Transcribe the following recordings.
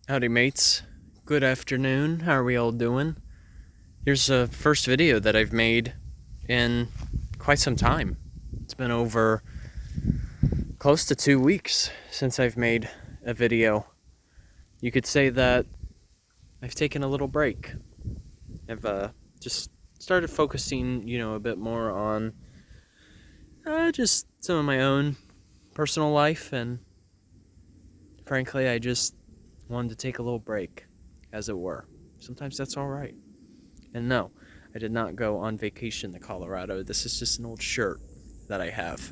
Howdy mates, good afternoon, how are we all doing? Here's the first video that I've made in quite some time. It's been over close to 2 weeks since I've made a video. You could say that I've taken a little break. I've just started focusing, a bit more on just some of my own personal life, and frankly, I just wanted to take a little break, as it were. Sometimes that's all right. And no, I did not go on vacation to Colorado. This is just an old shirt that I have.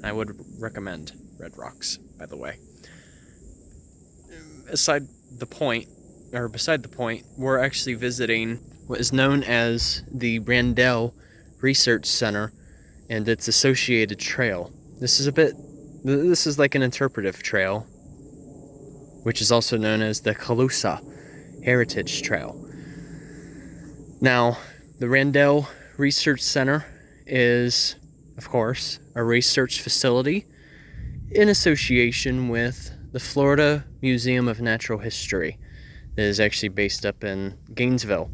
I would recommend Red Rocks, by the way. Beside the point, we're actually visiting what is known as the Randell Research Center and its associated trail. This is like an interpretive trail, which is also known as the Calusa Heritage Trail. Now, the Randell Research Center is, of course, a research facility in association with the Florida Museum of Natural History that is actually based up in Gainesville.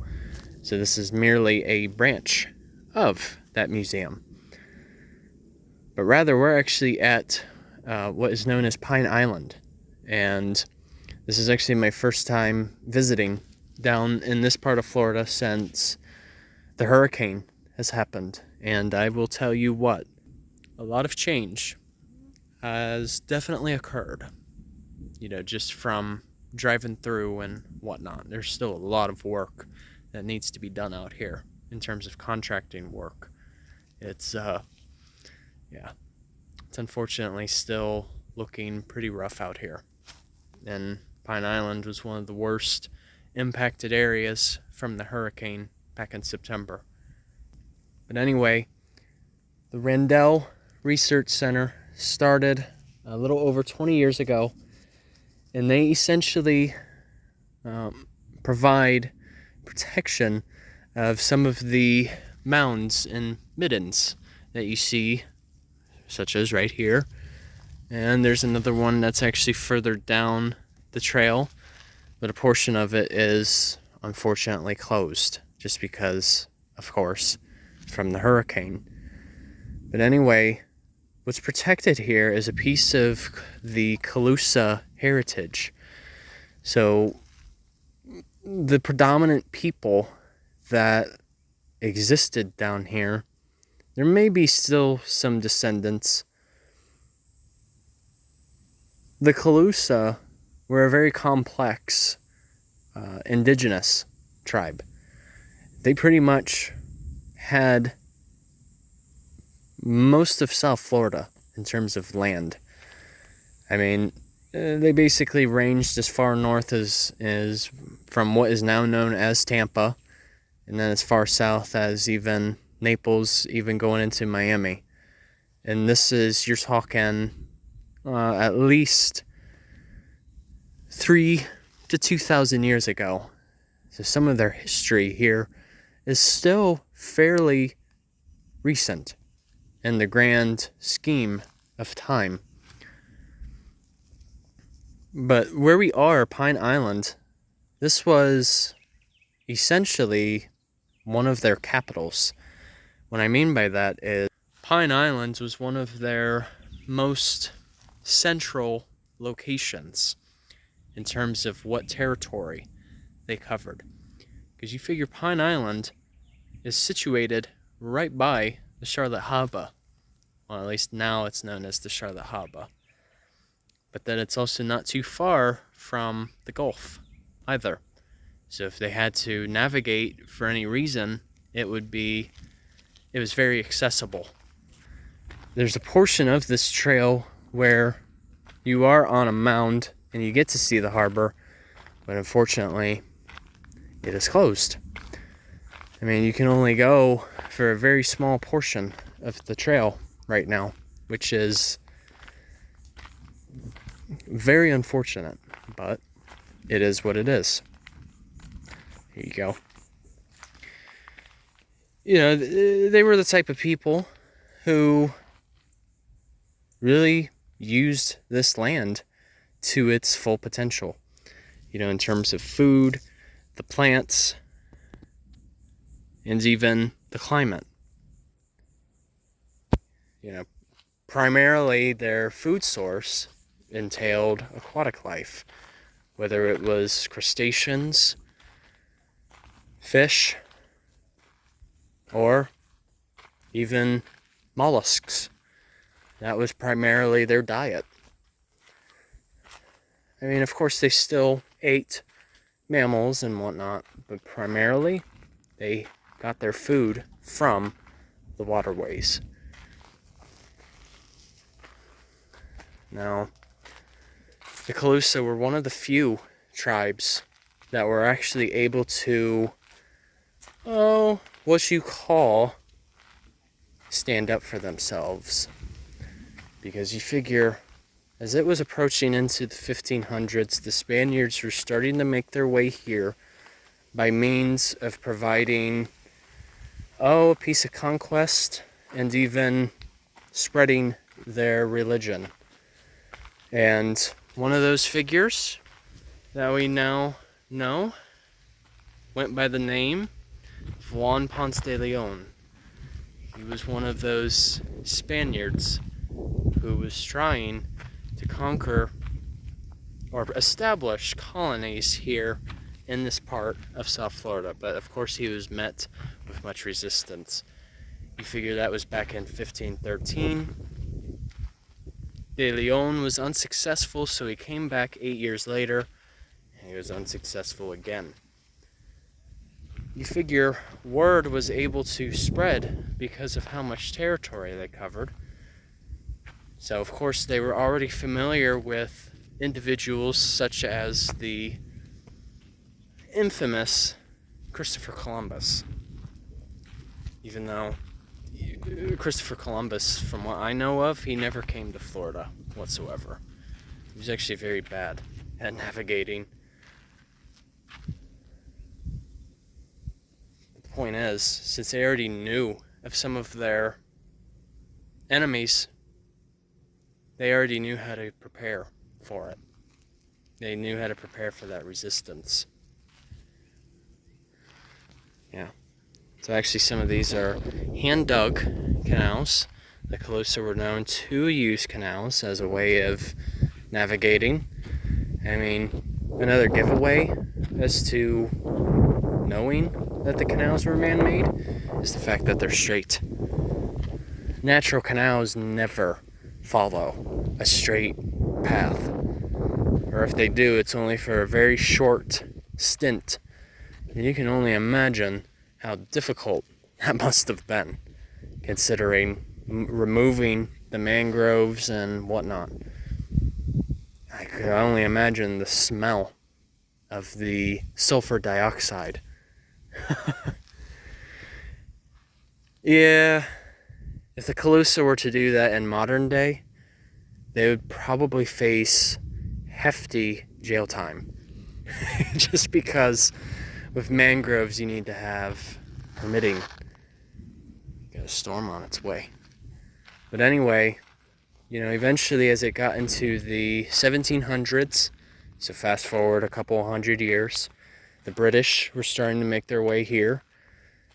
So this is merely a branch of that museum. But rather, we're actually at what is known as Pine Island. And this is actually my first time visiting down in this part of Florida since the hurricane has happened. And I will tell you what, a lot of change has definitely occurred. Just from driving through and whatnot. There's still a lot of work that needs to be done out here in terms of contracting work. It's unfortunately still looking pretty rough out here. And Pine Island was one of the worst impacted areas from the hurricane back in September. But anyway, the Randell Research Center started a little over 20 years ago, and they essentially provide protection of some of the mounds and middens that you see, such as right here. And there's another one that's actually further down the trail, but a portion of it is unfortunately closed just because, of course, from the hurricane. But anyway, what's protected here is a piece of the Calusa Heritage. So the predominant people that existed down here, there may be still some descendants. The Calusa were a very complex indigenous tribe. They pretty much had most of South Florida in terms of land. I mean, they basically ranged as far north as from what is now known as Tampa, and then as far south as even Naples, even going into Miami. And you're talking at least 3,000 to 2,000 years ago. So some of their history here is still fairly recent in the grand scheme of time. But where we are, Pine Island, this was essentially one of their capitals. What I mean by that is Pine Island was one of their most central locations in terms of what territory they covered. Because you figure Pine Island is situated right by the Charlotte Harbor. Well, at least now it's known as the Charlotte Harbor. But then it's also not too far from the Gulf either. So if they had to navigate for any reason, it was very accessible. There's a portion of this trail where you are on a mound and you get to see the harbor, but unfortunately, it is closed. I mean, you can only go for a very small portion of the trail right now, which is very unfortunate, but it is what it is. Here you go. They were the type of people who really used this land to its full potential. in terms of food, the plants, and even the climate. Primarily their food source entailed aquatic life, whether it was crustaceans, fish, or even mollusks. That was primarily their diet. I mean, of course, they still ate mammals and whatnot, but primarily they got their food from the waterways. Now, the Calusa were one of the few tribes that were actually able to, what you call, stand up for themselves. Because you figure, as it was approaching into the 1500s, the Spaniards were starting to make their way here by means of providing, a piece of conquest and even spreading their religion. And one of those figures that we now know went by the name of Juan Ponce de Leon. He was one of those Spaniards who was trying to conquer or establish colonies here in this part of South Florida. But of course he was met with much resistance. You figure that was back in 1513. De Leon was unsuccessful, so he came back 8 years later, and he was unsuccessful again. You figure word was able to spread because of how much territory they covered. So of course they were already familiar with individuals such as the infamous Christopher Columbus. Even though Christopher Columbus, from what I know of, he never came to Florida whatsoever. He was actually very bad at navigating. The point is, since they already knew of some of their enemies, they already knew how to prepare for it. They knew how to prepare for that resistance. Yeah. So actually some of these are hand-dug canals. The Calusa were known to use canals as a way of navigating. I mean, another giveaway as to knowing that the canals were man-made is the fact that they're straight. Natural canals never follow a straight path. Or if they do, it's only for a very short stint. And you can only imagine how difficult that must have been, considering removing the mangroves and whatnot. I could only imagine the smell of the sulfur dioxide. Yeah, if the Calusa were to do that in modern day, they would probably face hefty jail time. Just because with mangroves you need to have permitting. Got a storm on its way. But anyway, eventually as it got into the 1700s, so fast forward a couple hundred years, the British were starting to make their way here,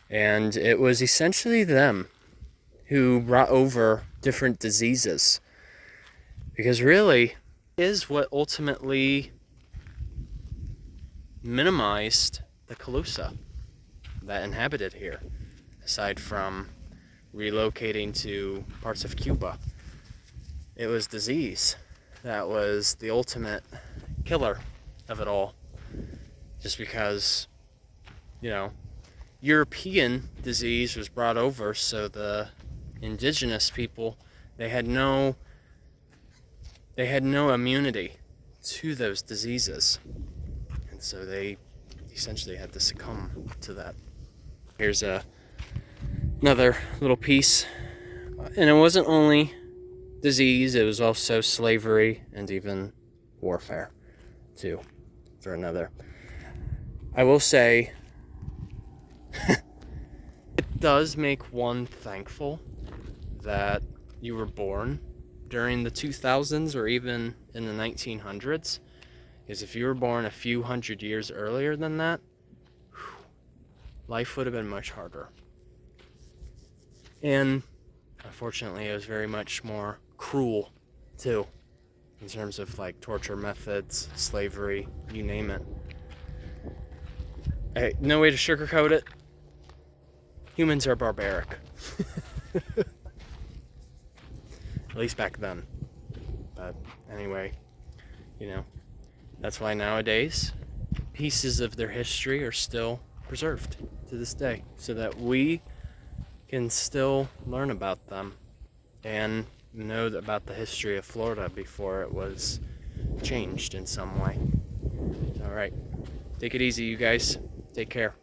and it was essentially them who brought over different diseases. Because really, is what ultimately minimized the Calusa that inhabited here, aside from relocating to parts of Cuba. It was disease that was the ultimate killer of it all. Just because, European disease was brought over, so the indigenous people, they had no immunity to those diseases. And so they essentially had to succumb to that. Here's another little piece. And it wasn't only disease, it was also slavery and even warfare, too, for another. I will say, it does make one thankful that you were born during the 2000s or even in the 1900s, Because if you were born a few hundred years earlier than that, life would have been much harder. And unfortunately, it was very much more cruel, too, in terms of like torture methods, slavery, you name it. Hey, no way to sugarcoat it. Humans are barbaric. At least back then. But anyway, that's why nowadays pieces of their history are still preserved to this day, so that we can still learn about them and know about the history of Florida before it was changed in some way. All right, take it easy, you guys. Take care.